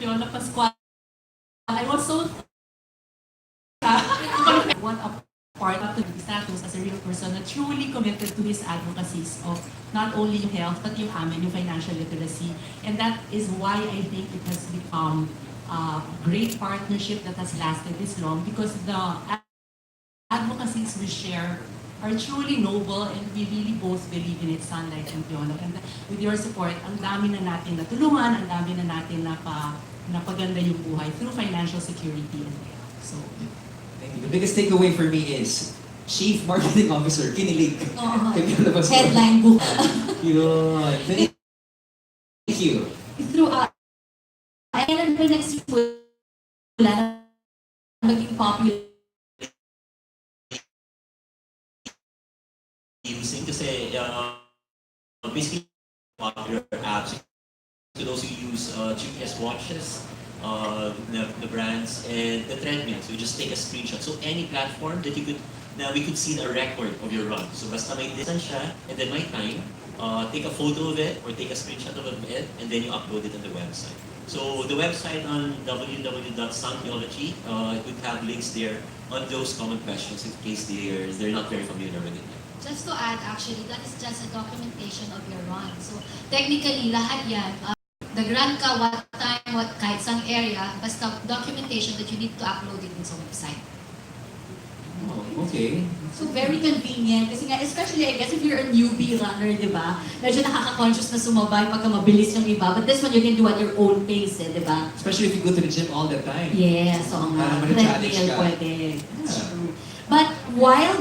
Piolo Pascual. I was so what a part of the status as a real person na truly committed to his advocacies of not only yung health but yung amin, yung financial literacy. And that is why I think it has become a great partnership that has lasted this long, because the advocacies we share are truly noble and we really both believe in it, Sunlight and Piolo. And with your support, ang dami na natin natulungan, ang dami na natin napaganda yung buhay through financial security. So, thank you. The biggest takeaway for me is Chief Marketing Officer, kinilig. Headline book. Yun. Thank you. Through, kailan ba nagsimula na maging popular? Using kasi basically popular apps. You could also use GPS watches, the brands, and the treadmill. So you just take a screenshot. So any platform that you could, now we could see the record of your run. So basta may distance siya, and then my time, take a photo of it or take a screenshot of it, and then you upload it on the website. So the website on www.sunpiology, it would have links there on those common questions in case they're not very familiar with it. Just to add, actually, that is just a documentation of your run. So, technically, lahat yan, nag-run ka, what time, kahit sang area, basta documentation that you need to upload it in sa website. Oh, okay. So very convenient. Kasi nga, especially I guess if you're a newbie runner, di ba? Medyo nakaka-conscious na sumabay pagka mabilis yung iba. But this one you can do at your own pace, di ba? Especially if you go to the gym all the time. Yes, so nga. ma-challenge ka. Pwede. That's true. But while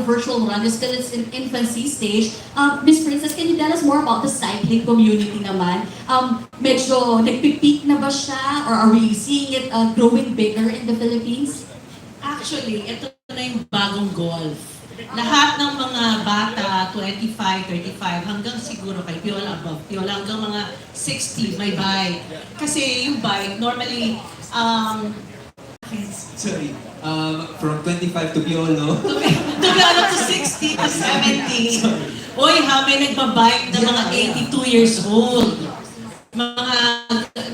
virtual run is still in its infancy stage, Miss Princess, can you tell us more about the cycling community naman? Medyo nagpipeak na ba siya? Or are we seeing it growing bigger in the Philippines? actually, ito na yung bagong golf. Lahat ng mga bata, 25, 35, hanggang siguro kay Piola above, Piola hanggang mga 60 may bike. Kasi yung bike, normally, Sorry. From 25 to Piolo. to Piolo to 60 to 70. Uy, may nagbabike na mga 82 years old.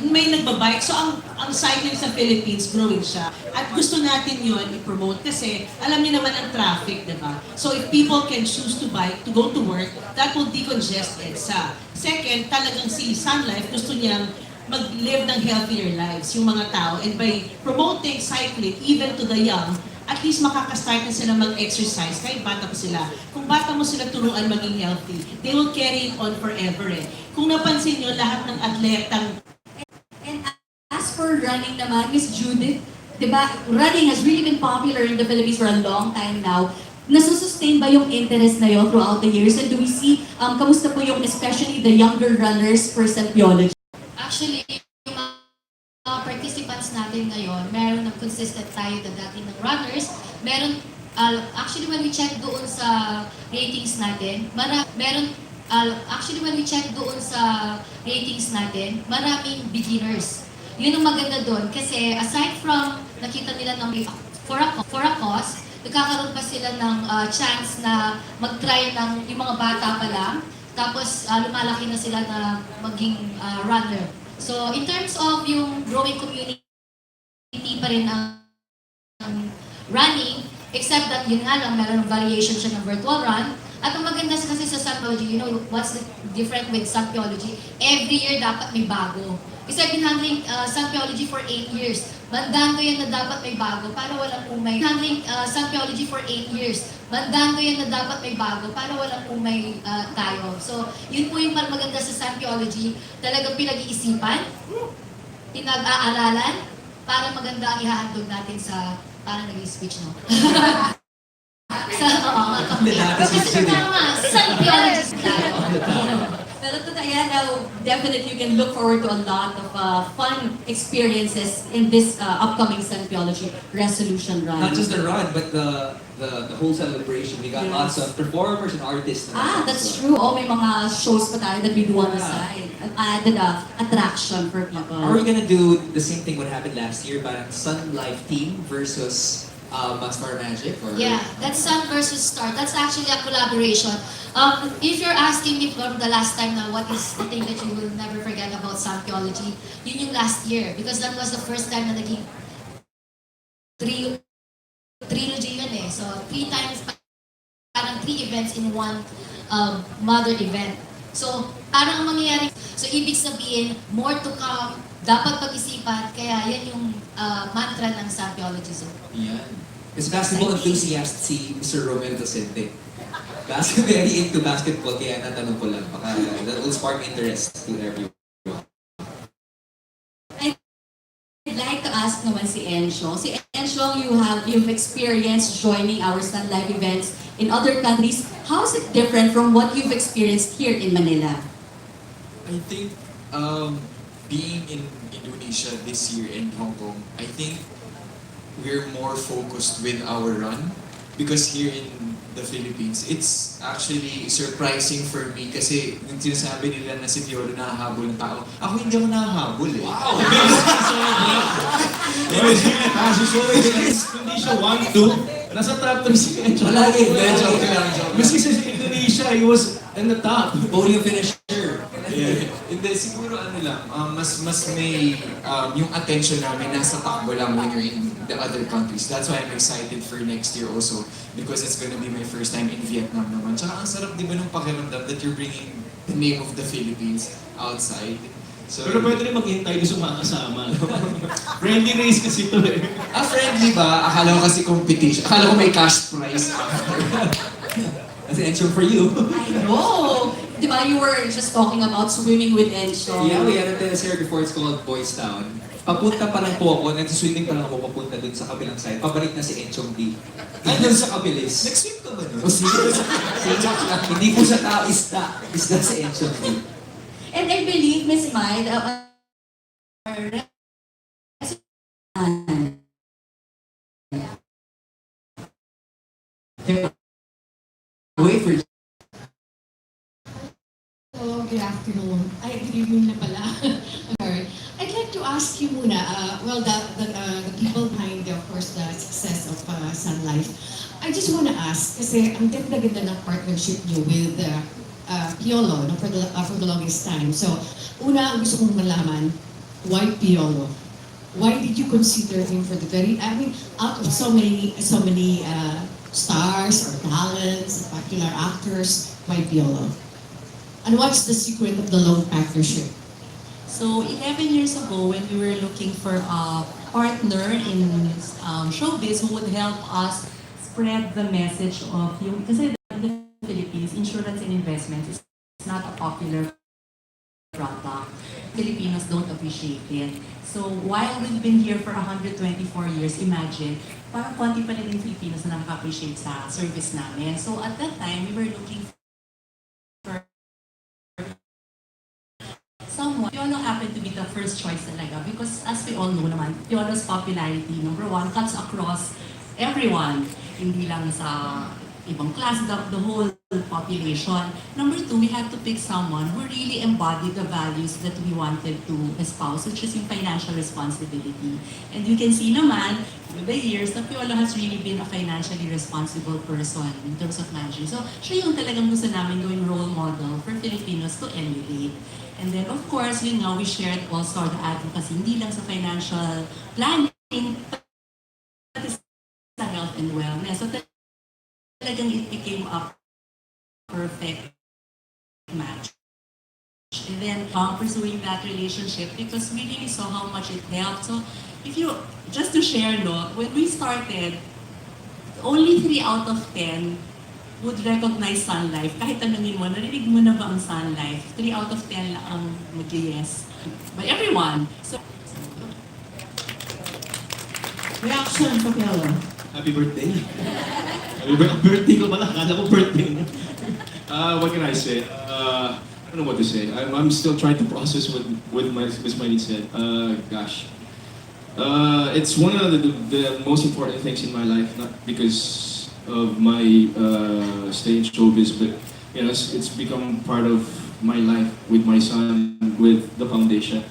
May nagbabike. So, ang cycling sa Philippines, growing siya. At gusto natin yun i-promote kasi alam niyo naman ang traffic, diba? So, if people can choose to bike, to go to work, that will decongest EDSA. Second, talagang si Sun Life gusto niyang mag-live ng healthier lives, yung mga tao. And by promoting cycling, even to the young, at least makaka-start na sila mag-exercise kahit bata pa sila. Kung bata mo sila turuan maging healthy, they will carry it on forever eh. Kung napansin nyo, lahat ng atletang... And as for running naman, Miss Judith, diba, running has really been popular in the Philippines for a long time now. Nasusustain ba yung interest na yun throughout the years? And do we see, kamusta po yung especially the younger runners for Sunpiology? Actually, yung mga participants natin ngayon, meron ng consistent tayo na dati ng runners. Meron, actually when we check doon sa ratings natin, maraming beginners. Yun ang maganda doon kasi aside from nakita nila ng for a cause, nagkakaroon pa sila ng chance na mag-try ng yung mga bata pa lang, tapos lumalaki na sila na maging runner. So in terms of yung growing community pa rin ang running, except that yun nga lang, meron ng variation siya ng virtual run. At ang maganda kasi sa Sunpiology, you know what's the different with Sunpiology? Every year dapat may bago. Kasi I've been handling Sunpiology for 8 years. Bandaan ko yan na dapat may bago para walang umay. Handling Sunpiology for 8 years. Bandaan ko yan na dapat may bago para walang umay tayo. So, yun po yung maganda sa Sunpiology. Talagang pinag-iisipan, pinag-aaralan, para maganda ang ihahandog natin sa, parang nag-speech, no? Sunpiology tayo. Pero to Diana, definitely you can look forward to a lot of fun experiences in this upcoming Sunpiology resolution run. Not just the run, but the whole celebration. We got lots of performers and artists. That's true. Oh, may mga shows pa tayo that we do on the side. An added attraction for people. Are we gonna do the same thing what happened last year? Parang Sun Life team versus Star Magic? Or? Yeah, that's Sun versus Star. That's actually a collaboration. If you're asking me from the last time na what is the thing that you will never forget about Sunpiology, yun yung last year. Because that was the first time na naging trilogy yun eh. So, 3 times, parang 3 events in one mother event. So, parang ang mangyayari, so ibig sabihin, more to come, dapat pag-isipan, kaya yan yung mantra ng Sunpiology Zone. Yan. Kasi basketball enthusiast si Mr. Romel Docente. Very into basketball, kaya natanong ko lang. Baka that will spark interest to everyone. I'd like to ask naman si Enchong. Si Enchong, you've experienced joining our Sun Live events in other countries. How is it different from what you've experienced here in Manila? I think being in Indonesia this year and Hong Kong, I think we're more focused with our run because here in the Philippines, it's actually surprising for me kasi yung sinasabi nila na si Piolo nahahabol ng tao. Ako hindi ako nahahabol eh. Wow! Hindi siya 1-2. Nasa top 3 si Enchong. Malagi, joke lang. Maski sa Indonesia, he was in the top. Podium finisher. Yeah. Hindi, siguro ano lang, mas may yung attention namin nasa takbo lang when you're in the other countries. That's why I'm excited for next year also because it's gonna be my first time in Vietnam naman. Tsaka ang sarap di ba nung pakiramdam that you're bringing the name of the Philippines outside. So, Pero pwede rin maghintay doon sa mga kasama. Friendly race kasi ito eh. friendly ba? Akala ko kasi competition. Akala ko may cash prize after. Kasi Enchong for you. I know! Di ba, you were just talking about swimming with Enchong. Yeah, we had a tennis here before. It's called Boys Town. Papunta pa lang po ako, nag-swimming pa lang ako papunta dun sa kabilang side. Pabalik na si Enchong Dee. Nandun sa kabilis. Nag-swim ka ba nun? O sige, hindi po siya tao, isda. Isda si Enchong Dee. And I believe, Miss Mai, Wait for Hello, good afternoon. Ay, good evening na pala. Sorry. I'd like to ask you muna, the people behind, of course, the success of Sun Life. I just want to ask, kasi ang ganda-ganda ng partnership niyo with Piolo no, for the longest time. So, una, ang gusto kong malaman, why Piolo? Why did you consider him for the out of so many stars or talents, popular actors, why Piolo? And what's the secret of the long partnership? So 11 years ago, when we were looking for a partner in showbiz who would help us spread the message of yung, kasi in the Philippines, insurance and investments is not a popular product. Filipinos don't appreciate it. So while we've been here for 124 years, imagine, parang konti pa rin yung Filipinos na nakaka-appreciate sa service namin. So at that time, we were looking for someone. Piolo happened to be the first choice talaga because as we all know naman, Piolo's popularity, number one, cuts across everyone. Hindi lang sa ibang class, the whole population. Number two, we had to pick someone who really embodied the values that we wanted to espouse, which is yung financial responsibility. And you can see naman, with the years, that Piolo has really been a financially responsible person in terms of managing. So, siya yung talagang gusto namin gawing role model for Filipinos to emulate. And then, of course, yun nga, we shared also the advocacy, hindi lang sa financial planning, but sa health and wellness. So, talagang it became a perfect match. And then pursuing that relationship because we really saw how much it helped. So if you, just to share, no, when we started, only 3 out of 10 would recognize Sun Life. Kahit tanungin mo, narinig mo na ba ang Sun Life? 3 out of 10 lang ang mag-yes. By everyone. So, Reaction from Piolo. Happy birthday. Birthday ko pala, akala ko birthday. What can I say? I don't know what to say. I'm still trying to process what Miss Miley said. Gosh. It's one of the most important things in my life, not because of my stay in showbiz, but you know, it's become part of my life with my son, with the foundation.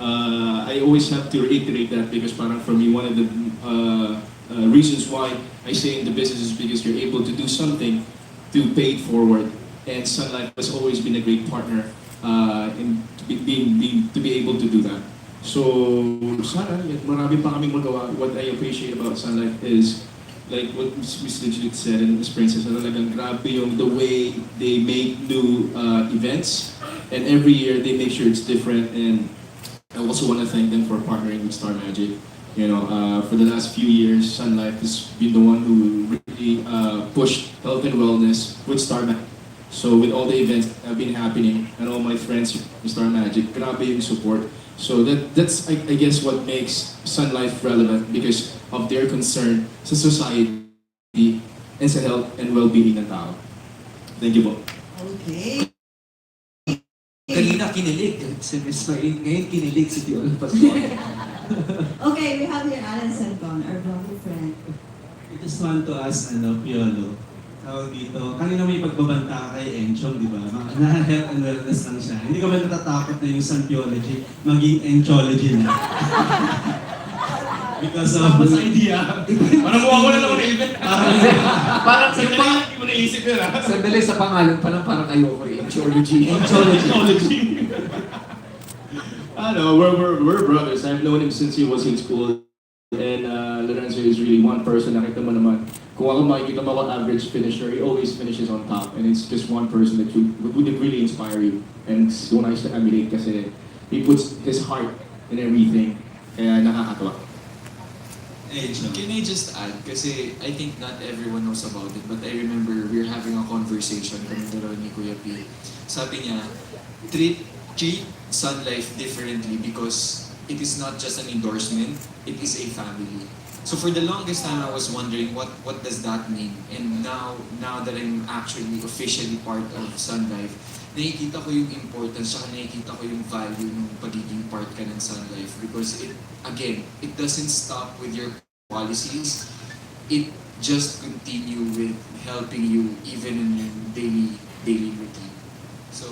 I always have to reiterate that because parang for me, one of the reasons why I stay in the business is because you're able to do something to pay it forward. And Sun Life has always been a great partner in to be able to do that. So, sana, marami pa kaming magawa. What I appreciate about Sun Life is, like what Miss Legit said and Miss Princess, talagang grabe yung the way they make new events. And every year, they make sure it's different. And I also want to thank them for partnering with Star Magic. You know, for the last few years, Sun Life has been the one who really pushed health and wellness with Star Magic. So with all the events that have been happening and all my friends in Star Magic, grabe yung support. So that's I guess what makes Sun Life relevant because of their concern sa society and sa health and well-being ng tao. Thank you po. Okay. Kanina kinilig. Si Miss Marie, ngayon kinilig si Piolo Pascual. Okay, we have here Alan Santon, our brother friend. I just want to ask, Piolo, tawag dito, kanina may pagbabanta kay Enchong, di ba? Na health and wellness lang siya. Hindi ka ba natatakot na yung Sunpiology maging Enchology na? Because of this idea. Parang mukha ko na naman na-event. Parang Yung pa, hindi mo naisip yun ha? Sandali sa pangalan pa lang parang ayoko rin. Enchology. We're brothers. I've known him since he was in school. And Lorenzo is really one person. Nakita mo naman, kung ako makikita mo ako average finisher, he always finishes on top. And it's just one person that would really inspire you. And it's so nice to emulate kasi he puts his heart in everything. Kaya nakakatawa. Can I just add? Kasi I think not everyone knows about it, but I remember we were having a conversation kami dalawa ni Kuya P. Sabi niya, treat Sun Life differently because it is not just an endorsement, it is a family. So for the longest time, I was wondering what does that mean? And now that I'm actually officially part of Sun Life, nakikita ko yung importance, saka nakikita ko yung value ng pagiging part ka ng Sun Life because it doesn't stop with your policies. It just continue with helping you even in your daily routine. So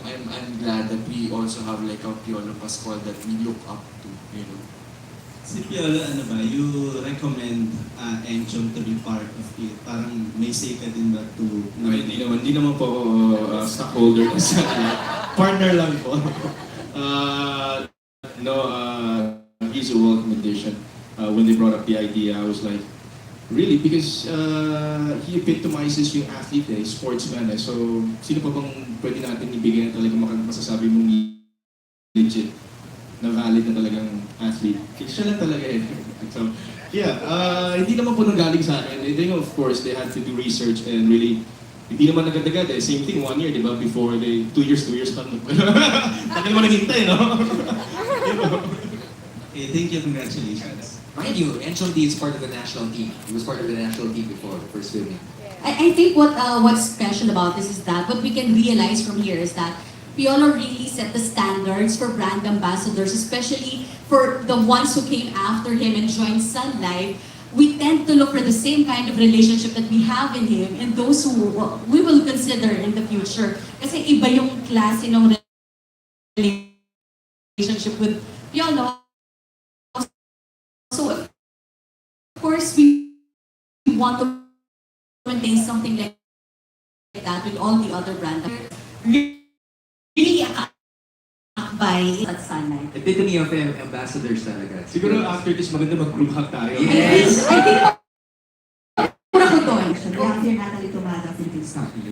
I'm glad that we also have like a Piolo Pascual that we look up to, you know. Si Piolo, you recommend Enchong to be part of it? Parang may say ka din ba to... Hindi naman po ako stockholder sa partner lang po. He's a welcome addition. When they brought up the idea, I was like, really? Because he epitomizes yung athlete sportsman So, sino pa bang pwede natin ibigay na talagang masasabi mong legit na valid na talagang athlete? Siya lang talaga So, yeah, hindi naman po nanggaling sa akin. I think of course they had to do research and really hindi naman agad-agad Same thing, 1 year, di ba? Before 2 years pa. Tagal mo naghintay, no? Okay, thank you, congratulations. Mind you, Enchong Dee is part of the national team. He was part of the national team before for swimming. I think what's special about this is that what we can realize from here is that Piolo really set the standards for brand ambassadors, especially for the ones who came after him and joined Sun Life. We tend to look for the same kind of relationship that we have in him and those who we will consider in the future. Kasi iba yung klase ng relationship with Piolo. So of course we want to maintain something like that with all the other brands. Really by at Sun Life. Epitome of ambassadors talaga. Siguro after this, maganda mag-group hug tayo. Yes! I think pura ko to. We have here Natalie Tomada, Philippines.